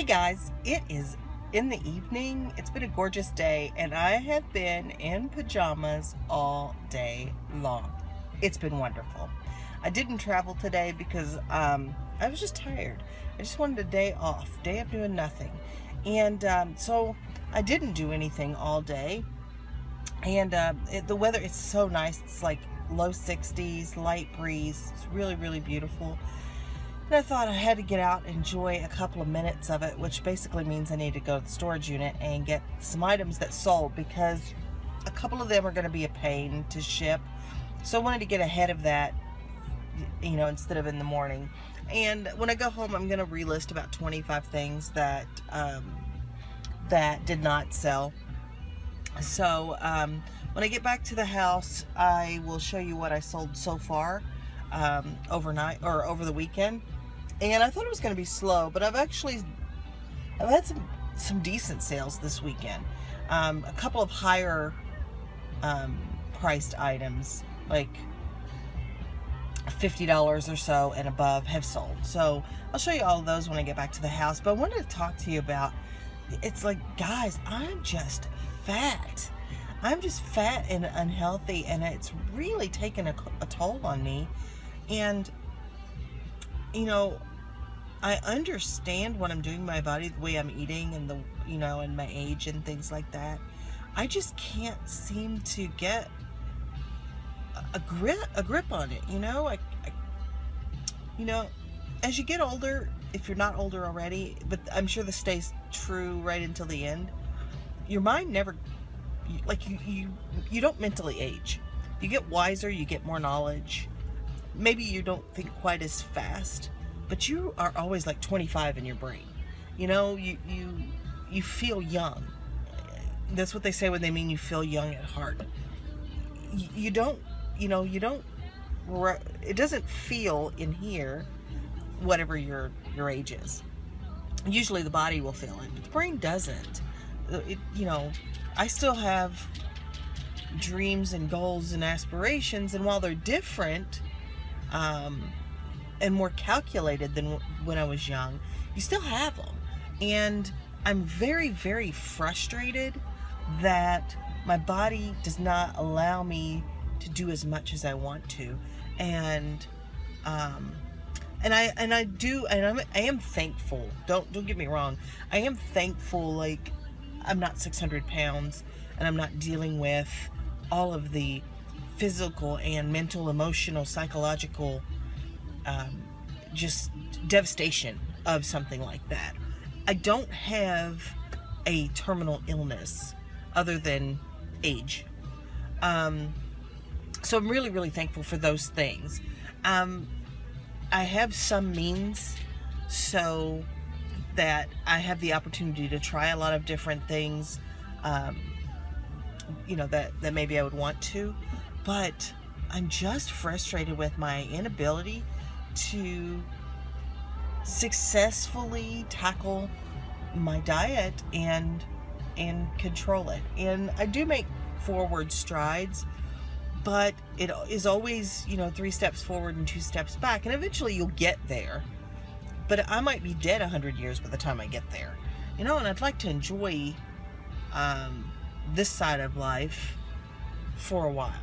Guys, it is in the evening. It's been a gorgeous day, and I have been in pajamas all day long. It's been wonderful. I didn't travel today because I was just tired. I just wanted a day off, day of doing nothing. And so I didn't do anything all day. And the weather is so nice. It's like low 60s, light breeze. It's really, really beautiful. And I thought I had to get out and enjoy a couple of minutes of it, which basically means I need to go to the storage unit and get some items that sold, because a couple of them are going to be a pain to ship. So I wanted to get ahead of that, instead of in the morning. And when I go home, I'm going to relist about 25 things that did not sell. So when I get back to the house, I will show you what I sold so far overnight or over the weekend. And I thought it was going to be slow, but I've had some decent sales this weekend. A couple of higher priced items, like $50 or so and above, have sold. So I'll show you all of those when I get back to the house. But I wanted to talk to you about, it's like, guys, I'm just fat. I'm just fat and unhealthy, and it's really taken a toll on me. And I understand what I'm doing to my body, the way I'm eating, and and my age and things like that. I just can't seem to get a grip on it. As you get older, if you're not older already, but I'm sure this stays true right until the end, your mind never, you don't mentally age. You get wiser, you get more knowledge. Maybe you don't think quite as fast, but you are always like 25 in your brain. You feel young. That's what they say when they mean you feel young at heart. You don't, it doesn't feel in here, whatever your age is. Usually the body will feel it, but the brain doesn't. I still have dreams and goals and aspirations, and while they're different, and more calculated than when I was young, you still have them. And I'm very, very frustrated that my body does not allow me to do as much as I want to. And I am thankful. Don't get me wrong. I am thankful, like, I'm not 600 pounds and I'm not dealing with all of the physical and mental, emotional, psychological just devastation of something like that. I don't have a terminal illness other than age. So I'm really, really thankful for those things. I have some means so that I have the opportunity to try a lot of different things, that maybe I would want to. But I'm just frustrated with my inability to successfully tackle my diet and control it. And I do make forward strides, but it is always, 3 steps forward and 2 steps back. And eventually you'll get there. But I might be dead 100 years by the time I get there. And I'd like to enjoy this side of life for a while.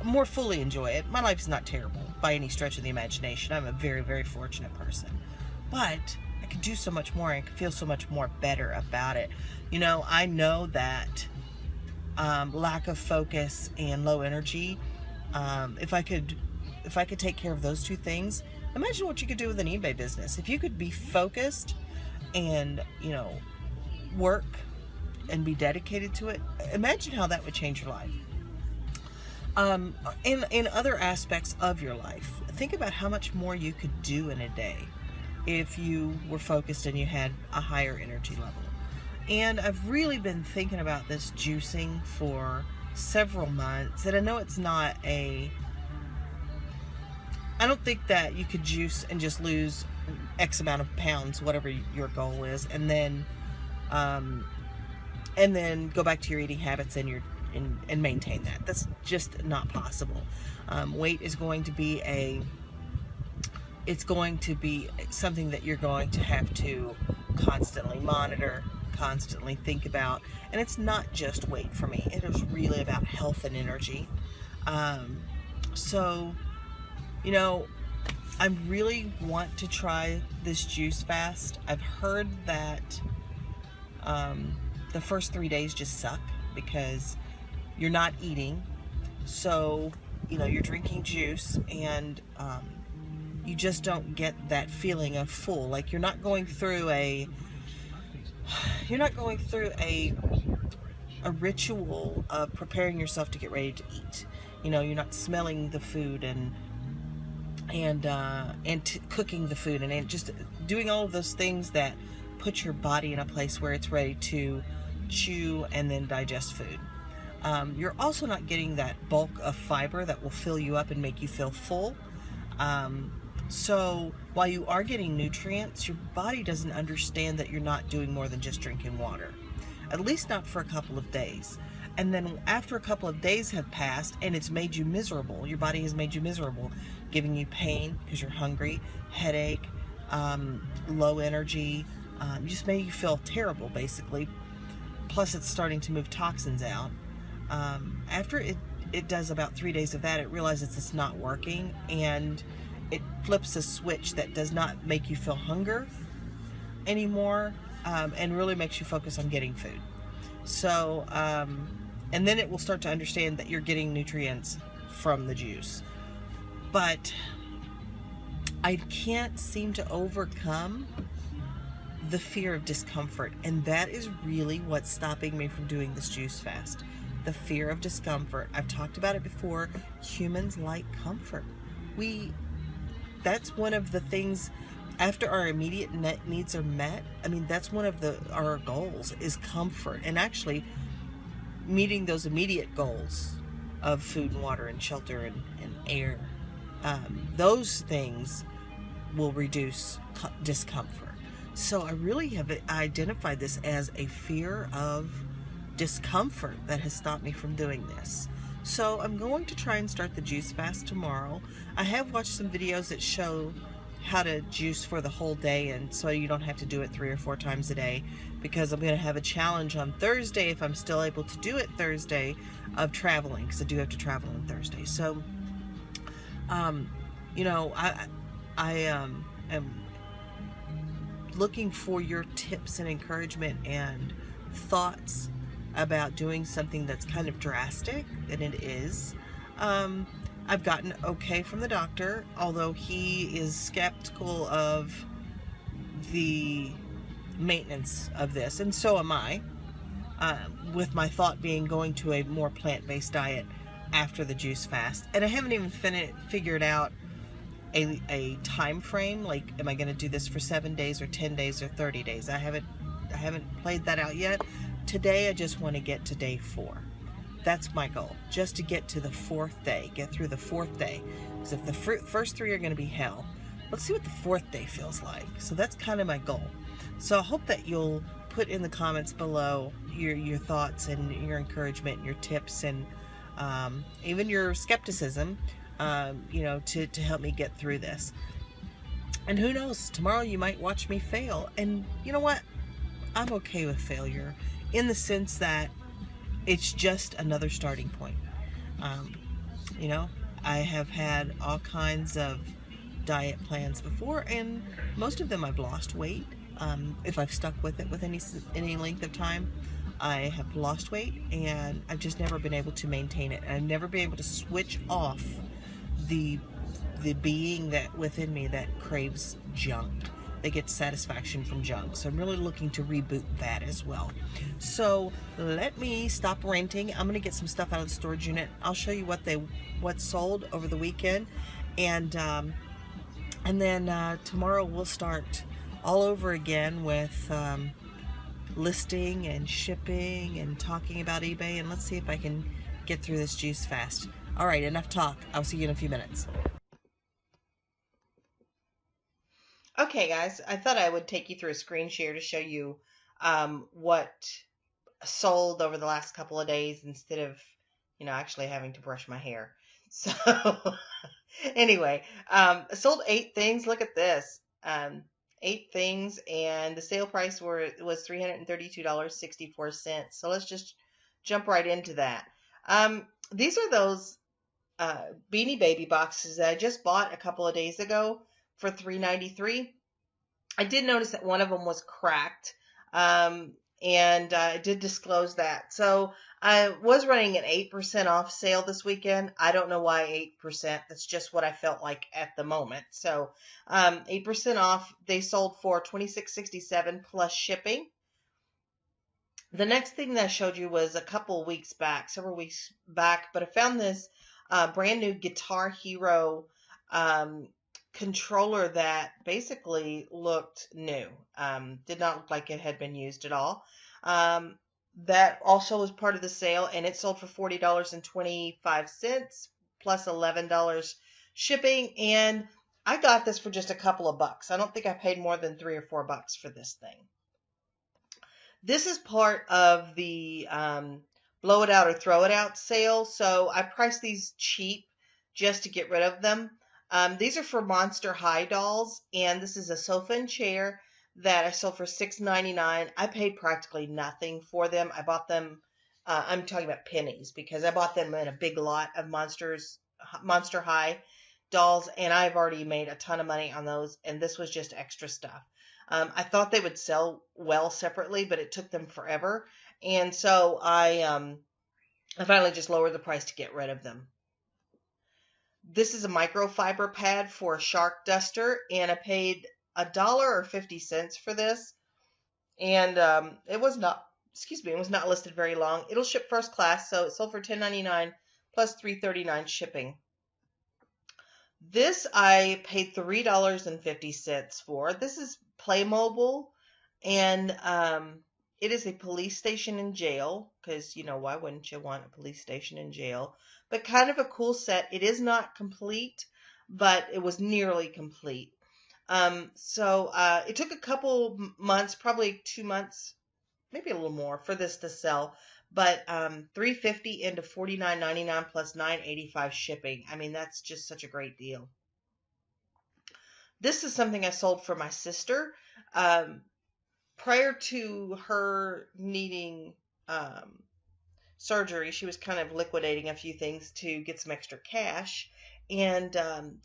More fully enjoy it. My life's not terrible by any stretch of the imagination. I'm a very, very fortunate person. But I could do so much more. I could feel so much more better about it. I know that lack of focus and low energy, if I could take care of those two things, imagine what you could do with an eBay business. If you could be focused and, work and be dedicated to it, imagine how that would change your life. In other aspects of your life, think about how much more you could do in a day if you were focused and you had a higher energy level. And I've really been thinking about this juicing for several months, and I know it's not I don't think that you could juice and just lose X amount of pounds, whatever your goal is, and then go back to your eating habits and maintain that. That's just not possible. Weight is going to be it's going to be something that you're going to have to constantly monitor, constantly think about. And it's not just weight for me, it is really about health and energy. Um, so, you know, I really want to try this juice fast. I've heard that um, the first 3 days just suck because you're not eating. So, you're drinking juice and you just don't get that feeling of full. Like you're not going through a ritual of preparing yourself to get ready to eat. You're not smelling the food and cooking the food and just doing all of those things that put your body in a place where it's ready to chew and then digest food. You're also not getting that bulk of fiber that will fill you up and make you feel full. So while you are getting nutrients, your body doesn't understand that you're not doing more than just drinking water, at least not for a couple of days. And then after a couple of days have passed and it's made you miserable, your body has made you miserable, giving you pain because you're hungry, headache, low energy, just made you feel terrible basically. Plus it's starting to move toxins out. After it does about 3 days of that, it realizes it's not working and it flips a switch that does not make you feel hunger anymore, and really makes you focus on getting food. So, and then it will start to understand that you're getting nutrients from the juice. But I can't seem to overcome the fear of discomfort, and that is really what's stopping me from doing this juice fast. The fear of discomfort. I've talked about it before. Humans like comfort. That's one of the things after our immediate needs are met. I mean, that's one of our goals is comfort, and actually meeting those immediate goals of food and water and shelter and air. Those things will reduce discomfort. So I really have identified this as a fear of discomfort that has stopped me from doing this. So I'm going to try and start the juice fast tomorrow. I have watched some videos that show how to juice for the whole day, and so you don't have to do it 3 or 4 times a day, because I'm going to have a challenge on Thursday, if I'm still able to do it Thursday, of traveling, because I do have to travel on Thursday. So I am looking for your tips and encouragement and thoughts about doing something that's kind of drastic, and it is. I've gotten okay from the doctor, although he is skeptical of the maintenance of this, and so am I, with my thought being going to a more plant-based diet after the juice fast. And I haven't even figured out a time frame, like am I going to do this for 7 days or 10 days or 30 days. I haven't played that out yet. Today I just want to get to day 4. That's my goal, just to get to the 4th day, get through the 4th day. Because if the first 3 are going to be hell, let's see what the 4th day feels like. So that's kind of my goal. So I hope that you'll put in the comments below your thoughts and your encouragement and your tips, and even your skepticism, to help me get through this. And who knows, tomorrow you might watch me fail. And you know what? I'm okay with failure, in the sense that it's just another starting point. I have had all kinds of diet plans before, and most of them I've lost weight. If I've stuck with it with any length of time, I have lost weight, and I've just never been able to maintain it. And I've never been able to switch off the being that within me that craves junk, that gets satisfaction from junk. So I'm really looking to reboot that as well. So let me stop ranting. I'm gonna get some stuff out of the storage unit. I'll show you what sold over the weekend, and then tomorrow we'll start all over again with listing and shipping and talking about eBay, and let's see if I can get through this juice fast. All right, enough talk. I'll see you in a few minutes. Okay, guys, I thought I would take you through a screen share to show you what sold over the last couple of days, instead of, actually having to brush my hair. So Anyway, I sold 8 things. Look at this. 8 things, and the sale price was $332.64. So let's just jump right into that. These are those Beanie Baby boxes that I just bought a couple of days ago for $3.93. I did notice that one of them was cracked, and I did disclose that. So I was running an 8% off sale this weekend. I don't know why 8%. That's just what I felt like at the moment. So 8% off. They sold for $26.67 plus shipping. The next thing that I showed you was a couple weeks back, several weeks back, but I found this brand new Guitar Hero um, controller that basically looked new. Did not look like it had been used at all. That also was part of the sale, and it sold for $40.25 plus $11 shipping. And I got this for just a couple of bucks. I don't think I paid more than $3 or $4 for this thing. This is part of the blow it out or throw it out sale. So I priced these cheap just to get rid of them. These are for Monster High dolls, and this is a sofa and chair that I sold for $6.99. I paid practically nothing for them. I bought them. I'm talking about pennies because I bought them in a big lot of Monster High dolls, and I've already made a ton of money on those. And this was just extra stuff. I thought they would sell well separately, but it took them forever, and so I finally just lowered the price to get rid of them. This is a microfiber pad for a shark duster, and I paid $1.50 for this, and it was not, it was not listed very long. It'll ship first class, so it sold for $10.99 plus $3.39 shipping. This I paid $3.50 for. This is Playmobil, and it is a police station and jail, because, why wouldn't you want a police station and jail? But kind of a cool set. It is not complete, but it was nearly complete. So it took a couple months, probably 2 months, maybe a little more, for this to sell. But $3.50 into $49.99 plus $9.85 shipping. I mean, that's just such a great deal. This is something I sold for my sister. Prior to her needing surgery, she was kind of liquidating a few things to get some extra cash. And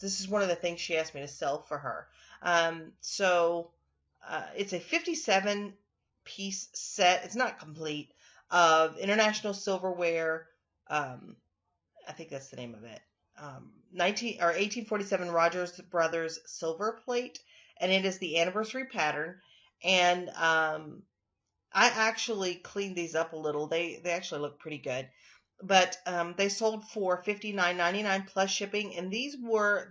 this is one of the things she asked me to sell for her. So it's a 57-piece set. It's not complete. Of International Silverware. I think that's the name of it. 1847 Rogers Brothers silver plate, and it is the anniversary pattern. And I actually cleaned these up a little. They actually look pretty good. But they sold for $59.99 plus shipping, and these were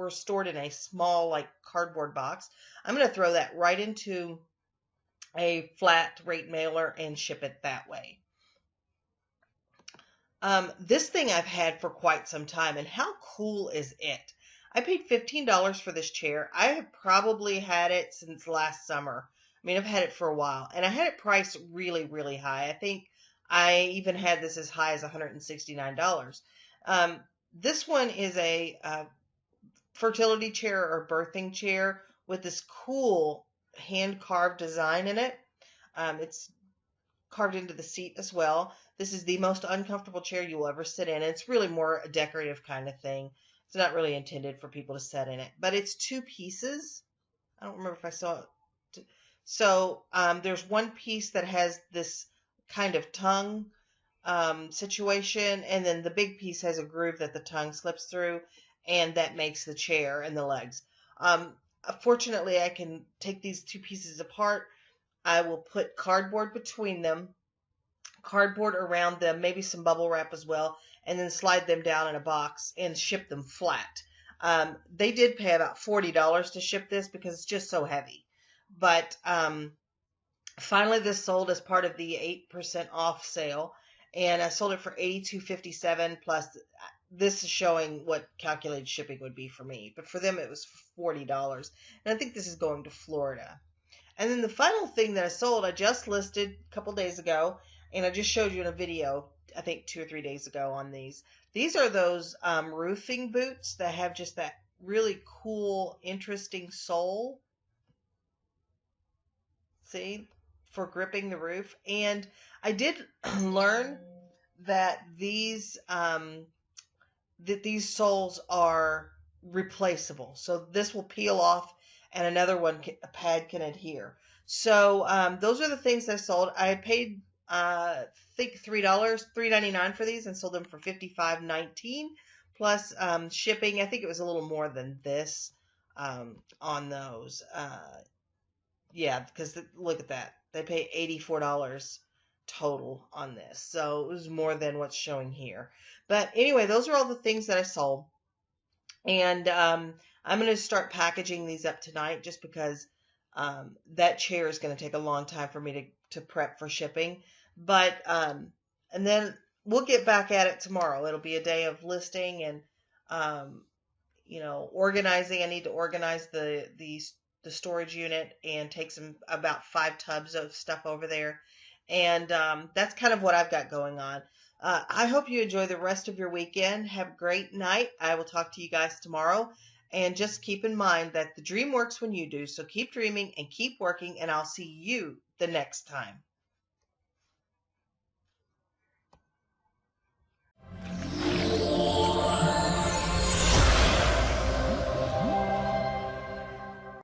stored in a small, like, cardboard box. I'm going to throw that right into a flat rate mailer and ship it that way. This thing I've had for quite some time, and how cool is it? I paid $15 for this chair. I have probably had it since last summer. I mean, I've had it for a while, and I had it priced really, really high. I think I even had this as high as $169. This one is a fertility chair or birthing chair with this cool hand-carved design in it. It's carved into the seat as well. This is the most uncomfortable chair you will ever sit in. It's really more a decorative kind of thing. It's not really intended for people to sit in it. But it's 2 pieces. I don't remember if I saw it. So there's one piece that has this kind of tongue situation, and then the big piece has a groove that the tongue slips through, and that makes the chair and the legs. Fortunately, I can take these 2 pieces apart. I will put cardboard between them, cardboard around them, maybe some bubble wrap as well, and then slide them down in a box and ship them flat. They did pay about $40 to ship this because it's just so heavy. But finally, this sold as part of the 8% off sale, and I sold it for $82.57 plus. This is showing what calculated shipping would be for me, but for them it was $40, and I think this is going to Florida. And then the final thing that I sold, I just listed a couple days ago, and I just showed you in a video. I think 2 or 3 days ago on these. These are those roofing boots that have just that really cool, interesting sole. See, for gripping the roof. And I did learn that these soles are replaceable. So this will peel off, and another one, a pad, can adhere. So those are the things I sold. I paid I think $3.99 for these, and sold them for $55.19 plus shipping. I think it was a little more than this on those. Yeah, because look at that. They pay $84 total on this. So it was more than what's showing here. But anyway, those are all the things that I sold. And I'm going to start packaging these up tonight just because that chair is going to take a long time for me to prep for shipping. But, and then we'll get back at it tomorrow. It'll be a day of listing and, organizing. I need to organize the storage unit and take about 5 tubs of stuff over there. And that's kind of what I've got going on. I hope you enjoy the rest of your weekend. Have a great night. I will talk to you guys tomorrow. And just keep in mind that the dream works when you do. So keep dreaming and keep working, and I'll see you the next time.